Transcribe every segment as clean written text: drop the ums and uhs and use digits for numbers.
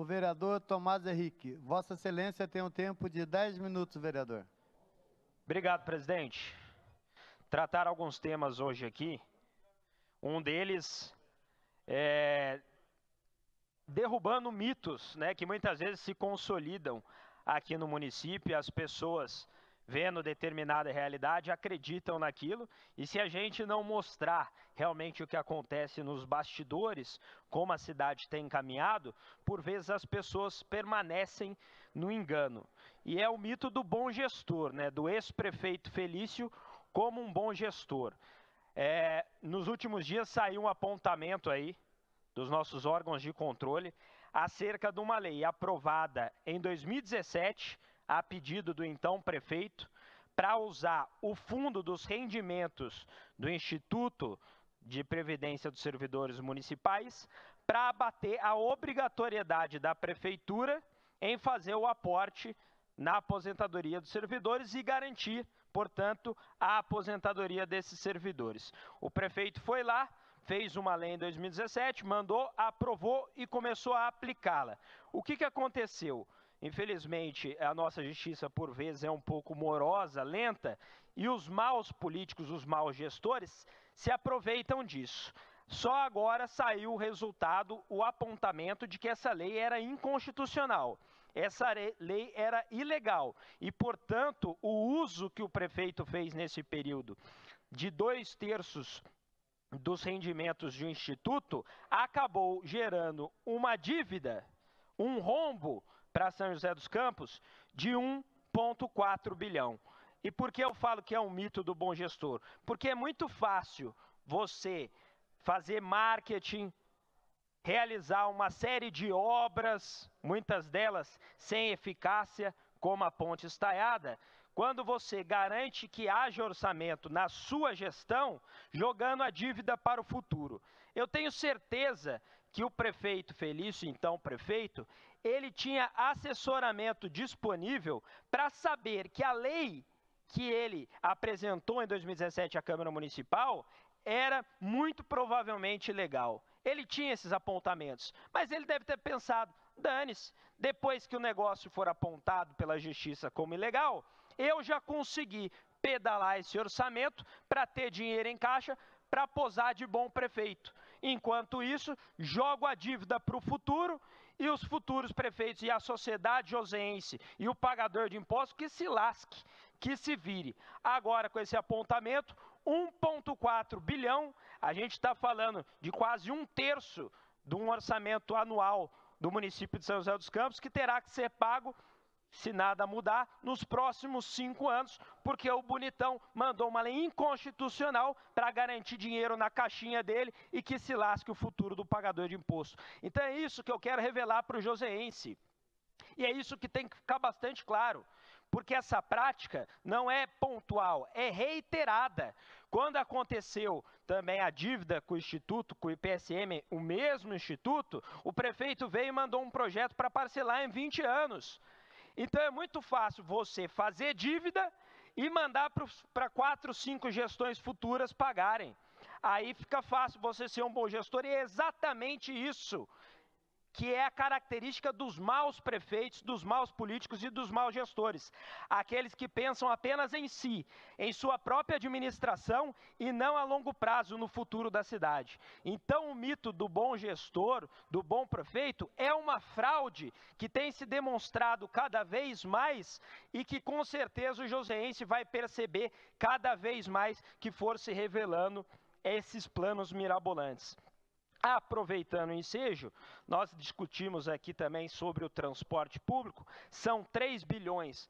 vereador Tomás Henrique. Vossa Excelência tem um tempo de 10 minutos, vereador. Obrigado, presidente. Tratar alguns temas hoje aqui. Um deles é derrubando mitos, né, que muitas vezes se consolidam aqui no município. As pessoas, vendo determinada realidade, acreditam naquilo, e se a gente não mostrar realmente o que acontece nos bastidores, como a cidade tem encaminhado, por vezes as pessoas permanecem no engano. E é o mito do bom gestor, né, do ex-prefeito Felício como um bom gestor. Nos últimos dias saiu um apontamento aí dos nossos órgãos de controle acerca de uma lei aprovada em 2017, a pedido do então prefeito, para usar o fundo dos rendimentos do Instituto de Previdência dos Servidores Municipais para abater a obrigatoriedade da prefeitura em fazer o aporte na aposentadoria dos servidores e garantir, portanto, a aposentadoria desses servidores. O prefeito foi lá, fez uma lei em 2017, mandou, aprovou e começou a aplicá-la. O que aconteceu? Infelizmente, a nossa justiça, por vezes, é um pouco morosa, lenta, e os maus políticos, os maus gestores, se aproveitam disso. Só agora saiu o resultado, o apontamento de que essa lei era inconstitucional. Essa lei era ilegal e, portanto, o uso que o prefeito fez nesse período de 2/3 dos rendimentos de um instituto acabou gerando uma dívida, um rombo para São José dos Campos de 1,4 bilhão. E por que eu falo que é um mito do bom gestor? Porque é muito fácil você fazer marketing, realizar uma série de obras, muitas delas sem eficácia, como a Ponte Estaiada, quando você garante que haja orçamento na sua gestão, jogando a dívida para o futuro. Eu tenho certeza que o prefeito Felício, então prefeito, ele tinha assessoramento disponível para saber que a lei que ele apresentou em 2017 à Câmara Municipal era muito provavelmente legal. Ele tinha esses apontamentos, mas ele deve ter pensado, dane-se, depois que o negócio for apontado pela Justiça como ilegal, eu já consegui pedalar esse orçamento para ter dinheiro em caixa para posar de bom prefeito. Enquanto isso, jogo a dívida para o futuro e os futuros prefeitos e a sociedade joseense e o pagador de impostos que se lasque, que se vire. Agora, com esse apontamento, 1,4 bilhão, a gente está falando de quase 1/3 de um orçamento anual do município de São José dos Campos, que terá que ser pago, se nada mudar, nos próximos 5 anos, porque o bonitão mandou uma lei inconstitucional para garantir dinheiro na caixinha dele e que se lasque o futuro do pagador de imposto. Então é isso que eu quero revelar para o joseense. E é isso que tem que ficar bastante claro, porque essa prática não é pontual, é reiterada. Quando aconteceu também a dívida com o Instituto, com o IPSM, o mesmo Instituto, o prefeito veio e mandou um projeto para parcelar em 20 anos. Então é muito fácil você fazer dívida e mandar para 4, 5 gestões futuras pagarem. Aí fica fácil você ser um bom gestor e é exatamente isso que é a característica dos maus prefeitos, dos maus políticos e dos maus gestores. Aqueles que pensam apenas em si, em sua própria administração e não a longo prazo no futuro da cidade. Então o mito do bom gestor, do bom prefeito, é uma fraude que tem se demonstrado cada vez mais e que com certeza o joseense vai perceber cada vez mais que for se revelando esses planos mirabolantes. Aproveitando o ensejo, nós discutimos aqui também sobre o transporte público, são 3 bilhões,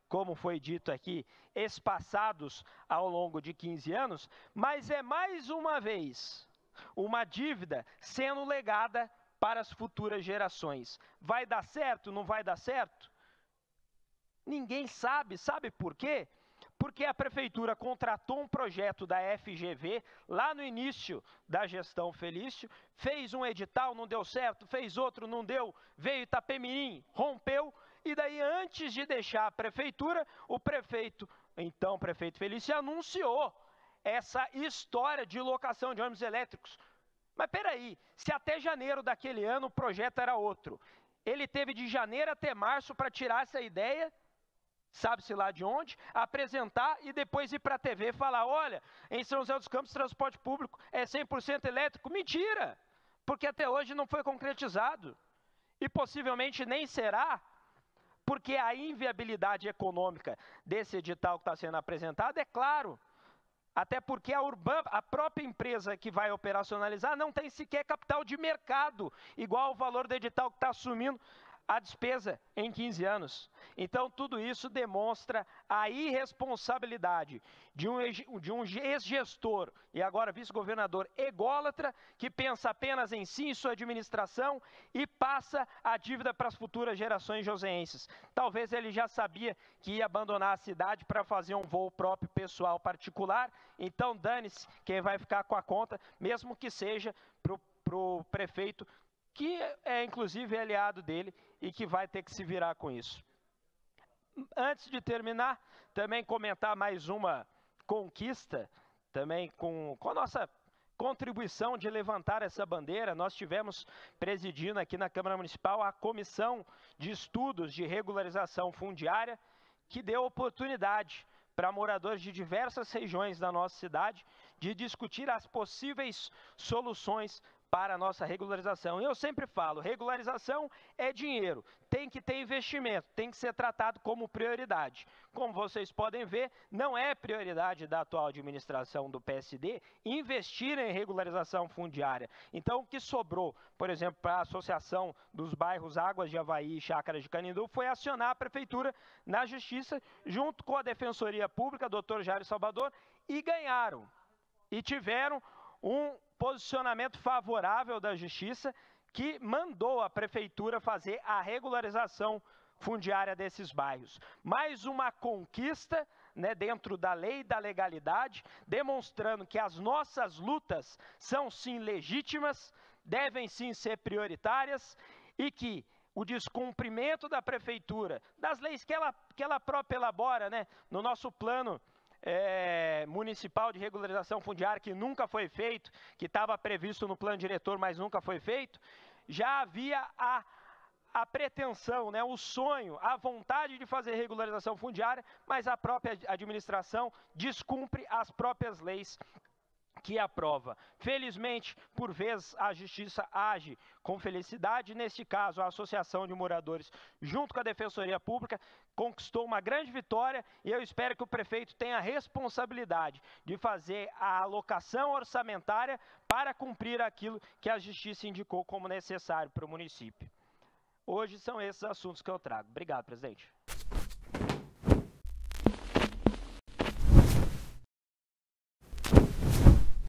como foi dito aqui, espaçados ao longo de 15 anos, mas é mais uma vez uma dívida sendo legada para as futuras gerações. Vai dar certo? Não vai dar certo? Ninguém sabe. Sabe por quê? Porque a prefeitura contratou um projeto da FGV lá no início da gestão Felício, fez um edital, não deu certo, fez outro, não deu, veio Itapemirim, rompeu, e daí antes de deixar a prefeitura, o prefeito, então prefeito Felício, anunciou essa história de locação de ônibus elétricos. Mas peraí, se até janeiro daquele ano o projeto era outro, Ele teve de janeiro até março para tirar essa ideia, sabe-se lá de onde, apresentar e depois ir para a TV falar, olha, em São José dos Campos transporte público é 100% elétrico. Mentira, porque até hoje não foi concretizado e possivelmente nem será, porque a inviabilidade econômica desse edital que está sendo apresentado é claro. Até porque a própria empresa que vai operacionalizar não tem sequer capital de mercado, igual o valor do edital que está assumindo a despesa em 15 anos. Então, tudo isso demonstra a irresponsabilidade de um ex-gestor e agora vice-governador ególatra que pensa apenas em si e sua administração e passa a dívida para as futuras gerações joseenses. Talvez ele já sabia que ia abandonar a cidade para fazer um voo próprio pessoal particular, então dane-se quem vai ficar com a conta, mesmo que seja para o prefeito, que é inclusive aliado dele e que vai ter que se virar com isso. Antes de terminar, também comentar mais uma conquista, também com a nossa contribuição de levantar essa bandeira. Nós tivemos presidindo aqui na Câmara Municipal a Comissão de Estudos de Regularização Fundiária, que deu oportunidade para moradores de diversas regiões da nossa cidade de discutir as possíveis soluções para a nossa regularização. Eu sempre falo, regularização é dinheiro, tem que ter investimento, tem que ser tratado como prioridade. Como vocês podem ver, não é prioridade da atual administração do PSD investir em regularização fundiária. Então, o que sobrou, por exemplo, para a Associação dos Bairros Águas de Avaí e Chácaras de Canindu, foi acionar a Prefeitura na Justiça, junto com a Defensoria Pública, Dr. Jairo Salvador, e ganharam. E tiveram um posicionamento favorável da Justiça, que mandou a Prefeitura fazer a regularização fundiária desses bairros. Mais uma conquista, né, dentro da lei e da legalidade, demonstrando que as nossas lutas são sim legítimas, devem sim ser prioritárias e que o descumprimento da Prefeitura, das leis que ela própria elabora, né, no nosso plano municipal de regularização fundiária, que nunca foi feito, que estava previsto no plano diretor, mas nunca foi feito, já havia a pretensão, né, o sonho, a vontade de fazer regularização fundiária, mas a própria administração descumpre as próprias leis que aprova. Felizmente, por vezes, a Justiça age com felicidade. Neste caso, a Associação de Moradores, junto com a Defensoria Pública, conquistou uma grande vitória e eu espero que o prefeito tenha a responsabilidade de fazer a alocação orçamentária para cumprir aquilo que a Justiça indicou como necessário para o município. Hoje são esses assuntos que eu trago. Obrigado, presidente.